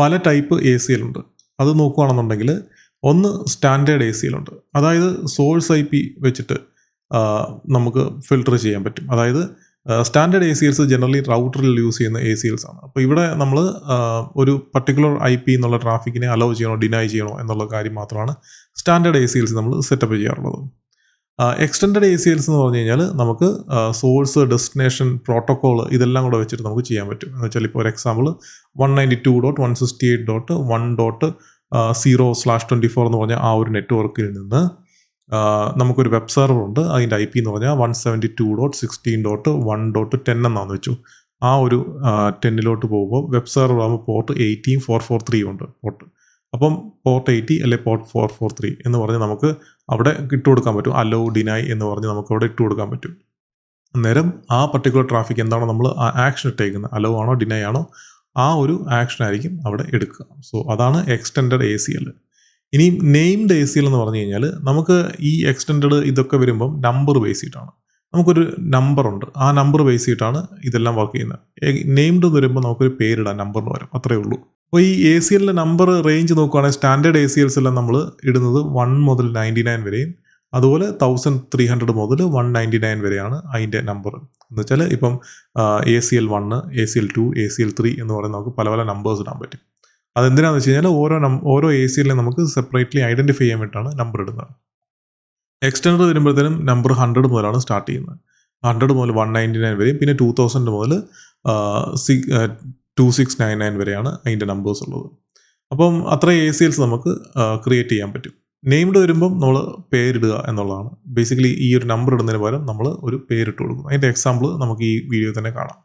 പല type A C L ഉണ്ട്. അത് നോക്കുകയാണെന്നുണ്ടെങ്കിൽ ഒന്ന് സ്റ്റാൻഡേർഡ് എ സി എൽ ഉണ്ട്. അതായത് സോഴ്സ് ഐ പി വെച്ചിട്ട് നമുക്ക് ഫിൽട്ടർ ചെയ്യാൻ പറ്റും. അതായത് standard A C Ls generally റൗട്ടറിൽ യൂസ് ചെയ്യുന്ന എ സി എൽസ് ആണ്. അപ്പോൾ ഇവിടെ നമ്മൾ ഒരു പർട്ടിക്കുലർ ഐ പി എന്നുള്ള ട്രാഫിക്കിനെ അലോ ചെയ്യണോ ഡിനൈ ചെയ്യണോ എന്നുള്ള കാര്യം മാത്രമാണ് സ്റ്റാൻഡേർഡ് എ സി എൽസ് നമ്മൾ സെറ്റപ്പ് ചെയ്യാറുള്ളത്. എക്സ്റ്റൻഡഡ് എ സി എൽസ് എന്ന് പറഞ്ഞു കഴിഞ്ഞാൽ നമുക്ക് സോഴ്സ്, ഡെസ്റ്റിനേഷൻ, പ്രോട്ടോക്കോൾ ഇതെല്ലാം കൂടെ വെച്ചിട്ട് നമുക്ക് ചെയ്യാൻ പറ്റും. എന്ന് വെച്ചാൽ ഇപ്പോൾ ഒരു എക്സാമ്പിൾ 192.168.1.0/24 എന്ന് പറഞ്ഞാൽ ആ ഒരു നെറ്റ്വർക്കിൽ നിന്ന് നമുക്കൊരു വെബ് സെർവർ ഉണ്ട്. അതിൻ്റെ ഐ പി എന്ന് പറഞ്ഞാൽ 172.16.1.10 എന്നാന്ന് വെച്ചു. ആ ഒരു 10 പോകുമ്പോൾ വെബ് സെർവർ ആകുമ്പോൾ പോർട്ട് 18443 ഉണ്ട് പോർട്ട്. അപ്പം പോർട്ട് 80 അല്ലെ പോർട്ട് 443 എന്ന് പറഞ്ഞ് നമുക്ക് അവിടെ ഇട്ട് കൊടുക്കാൻ പറ്റും. അലോ, ഡിനൈ എന്ന് പറഞ്ഞ് നമുക്ക് അവിടെ ഇട്ട് കൊടുക്കാൻ പറ്റും. അന്നേരം ആ പർട്ടിക്കുലർ ട്രാഫിക് എന്താണോ നമ്മൾ ആ ആക്ഷൻ ഇട്ടേക്കുന്നത്, അലോ ആണോ ഡിനൈ ആണോ, ആ ഒരു ആക്ഷൻ ആയിരിക്കും അവിടെ എടുക്കുക. സോ അതാണ് എക്സ്റ്റൻഡഡ് എ സി എൽ. ഇനി നെയിംഡ് എ സി എൽ എന്ന് പറഞ്ഞു കഴിഞ്ഞാൽ നമുക്ക് ഈ എക്സ്റ്റൻഡഡ് ഇതൊക്കെ വരുമ്പം നമ്പർ ബേസ് ചെയ്തിട്ടാണ്. നമുക്കൊരു നമ്പറുണ്ട്, ആ നമ്പർ ബേസ് ചെയ്തിട്ടാണ് ഇതെല്ലാം വർക്ക് ചെയ്യുന്നത്. നെയിംഡ് വരുമ്പോൾ നമുക്കൊരു പേരിടാം നമ്പറിന് വരും, അത്രയേ ഉള്ളൂ. അപ്പോൾ ഈ എ സി എല്ലിൻ്റെ നമ്പർ റേഞ്ച് നോക്കുകയാണെങ്കിൽ സ്റ്റാൻഡേർഡ് എ സി എൽസ് എല്ലാം നമ്മൾ ഇടുന്നത് 1 മുതൽ 99 വരെയും അതുപോലെ 1300 മുതൽ 199 വരെയാണ് അതിൻ്റെ നമ്പർ. എന്ന് വെച്ചാൽ ഇപ്പം ACL 1, ACL 2, ACL 3 എന്ന് പറയുന്ന നമുക്ക് പല പല നമ്പേഴ്സ് ഇടാൻ പറ്റും. അതെന്തിനാണെന്ന് വെച്ച് കഴിഞ്ഞാൽ ഓരോ എ സി എല്ലിനെ നമുക്ക് സെപ്പറേറ്റ്ലി ഐഡൻറ്റിഫൈ ചെയ്യാൻ വേണ്ടിയിട്ടാണ് നമ്പർ ഇടുന്നത്. എക്സ്റ്റൻഡർ വരുമ്പോഴത്തേനും നമ്പർ 100 മുതലാണ് സ്റ്റാർട്ട് ചെയ്യുന്നത്. 100 മുതൽ 199 വരെയും പിന്നെ 2000 മുതൽ 2699 വരെയാണ് അതിൻ്റെ നമ്പേഴ്സ് ഉള്ളത്. അപ്പം അത്ര എ സി എൽസ് നമുക്ക് ക്രിയേറ്റ് ചെയ്യാൻ പറ്റും. നെയിംഡ് വരുമ്പം നമ്മൾ പേരിടുക എന്നുള്ളതാണ്. ബേസിക്കലി ഈ ഒരു നമ്പർ ഇടുന്നതിന് പകരം നമ്മൾ ഒരു പേരിട്ട് കൊടുക്കും. അതിൻ്റെ എക്സാമ്പിൾ നമുക്ക് ഈ വീഡിയോ തന്നെ കാണാം.